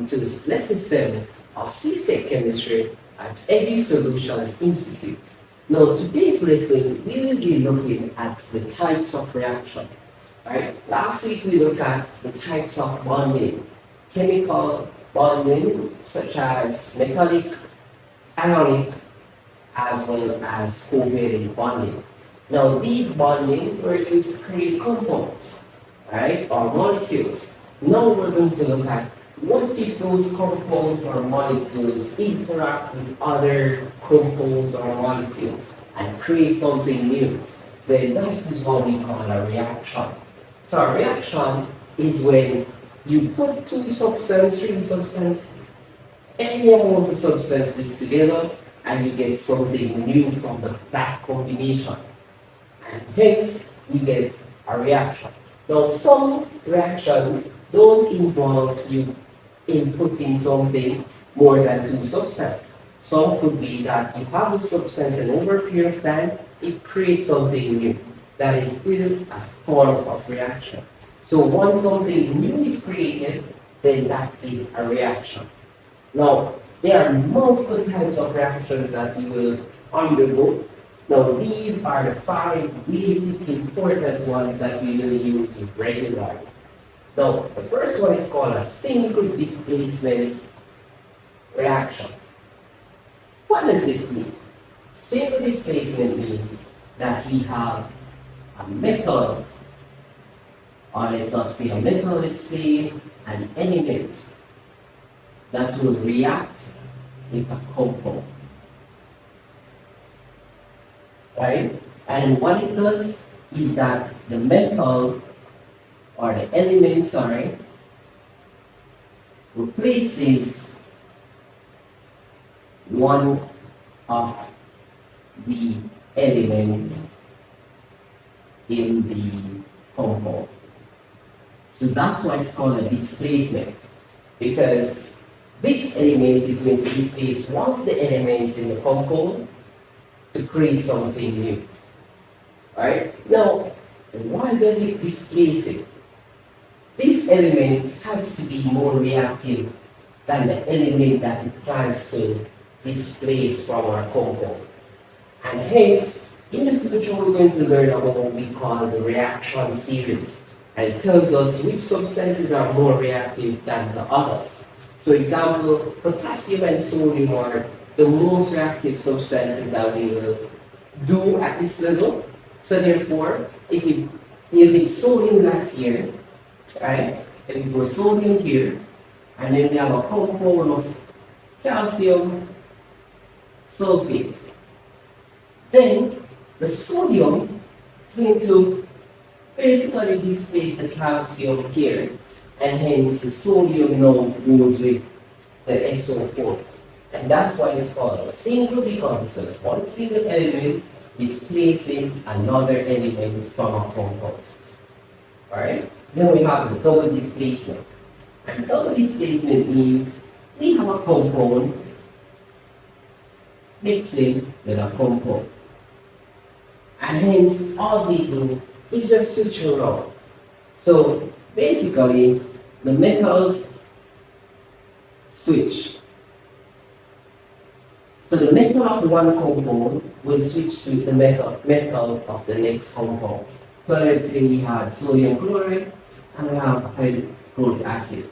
to lesson 7 of CSEC Chemistry at Edu Solutions Institute. Now, today's lesson, we will be looking at the types of reaction. Right? Last week, we looked at the types of bonding, chemical bonding, such as metallic, ionic, as well as covalent bonding. Now, these bondings were used to create compounds, right, or molecules. Now we're going to look at what if those compounds or molecules interact with other compounds or molecules and create something new. Then that is what we call a reaction. So a reaction is when you put two substances, any amount of substances together, and you get something new from that combination. And hence, you get a reaction. Now, some reactions don't involve you inputting something more than two substances. Some could be that you have a substance and over a period of time, it creates something new. That is still a form of reaction. So once something new is created, then that is a reaction. Now, there are multiple types of reactions that you will undergo. Now, these are the 5 basic important ones that we will use regularly. Now, the first one is called a single displacement reaction. What does this mean? Single displacement means that we have a metal, or let's not say a metal, let's say an element that will react with a compound. Right? And what it does is that the metal or the element, replaces one of the element in the compound. So that's why it's called a displacement, because this element is going to displace one of the elements in the compound to create something new. Alright? Now, why does it displace it? This element has to be more reactive than the element that it plans to displace from our compound. And hence, in the future, we're going to learn about what we call the reaction series. And it tells us which substances are more reactive than the others. So, example, potassium and sodium are the most reactive substances that we will do at this level. So therefore, if it's sodium that's here, right? If it was sodium here, and then we have a compound of calcium sulfate, then the sodium is going to basically displace the calcium here, and hence the sodium now goes with the SO4. And that's why it's called a single, because it's just one single element displacing another element from a compound. Alright? Then we have the double displacement. And double displacement means we have a compound mixing with a compound. And hence, all they do is just switch around. So basically, the metals switch. So the metal of one compound will switch to the metal of the next compound. So let's say we had sodium chloride and we have hydrochloric acid.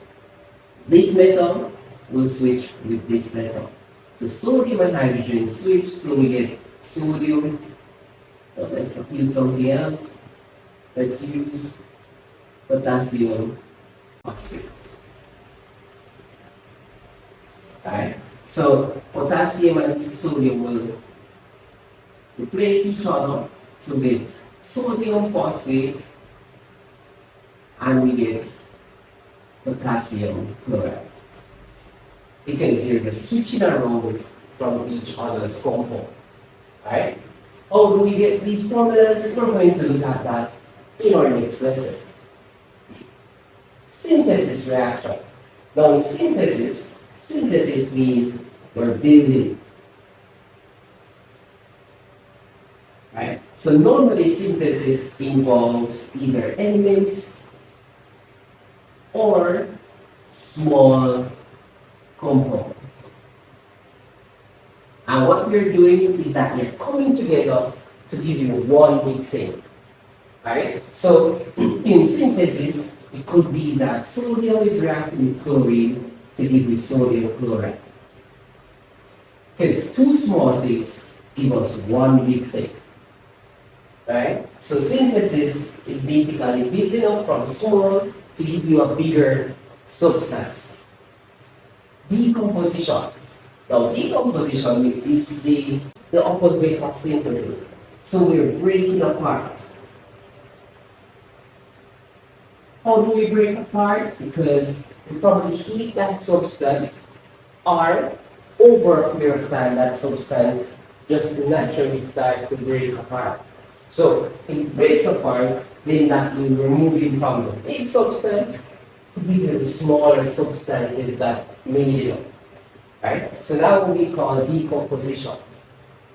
This metal will switch with this metal. So sodium and hydrogen switch, so we get sodium. Let's use something else. Let's use potassium phosphate. Alright? So potassium and sodium will replace each other to get sodium phosphate, and we get potassium chloride, because they're just switching around from each other's compound. Alright? How do we get these formulas? We're going to look at that in our next lesson. Synthesis reaction. Now in synthesis means we're building. Right? So normally synthesis involves either elements or small compound. And what we're doing is that we're coming together to give you one big thing. Right? So in synthesis, it could be that sodium is reacting with chlorine to give you sodium chloride. Because two small things give us one big thing. Right? So synthesis is basically building up from small to give you a bigger substance. Decomposition. Now decomposition is the opposite of synthesis. So we're breaking apart. How do we break apart? Because we probably heat that substance, or over a period of time that substance just naturally starts to break apart. So it breaks apart, then that will remove it from the big substance to give you the smaller substances that made it up. Right? So that what we call decomposition.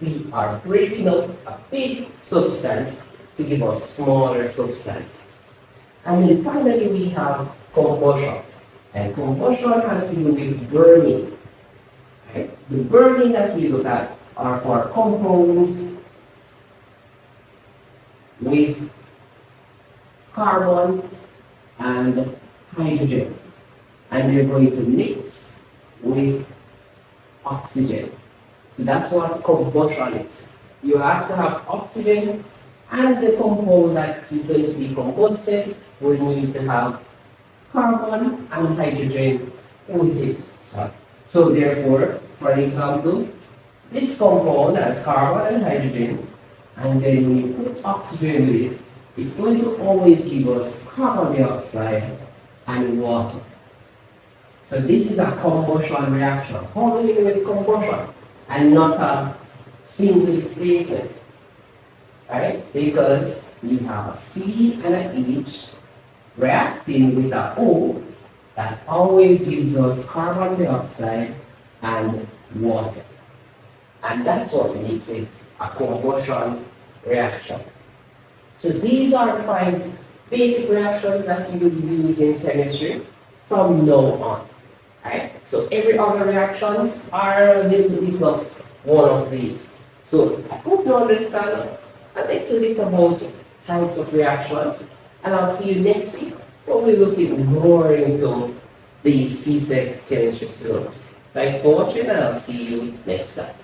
We are breaking up a big substance to give us smaller substances. And then finally we have combustion. And combustion has to do with burning. Right? The burning that we look at are for compounds with carbon and hydrogen. And they're going to mix with oxygen. So that's what combustion is. You have to have oxygen, and the compound that is going to be combusted will need to have carbon and hydrogen with it. So therefore, for example, this compound has carbon and hydrogen, and then when you put oxygen with it, it's going to always give us carbon dioxide and water. So this is a combustion reaction. How do we know it's combustion and not a single displacement? Right? Because we have a C and an H reacting with an O that always gives us carbon dioxide and water. And that's what makes it a combustion reaction. So these are the 5 basic reactions that you will use in chemistry from now on. Right? So every other reactions are a little bit of one of these. So I hope you understand a little bit about types of reactions, and I'll see you next week when we look more into the CSEC Chemistry syllabus. Thanks for watching, and I'll see you next time.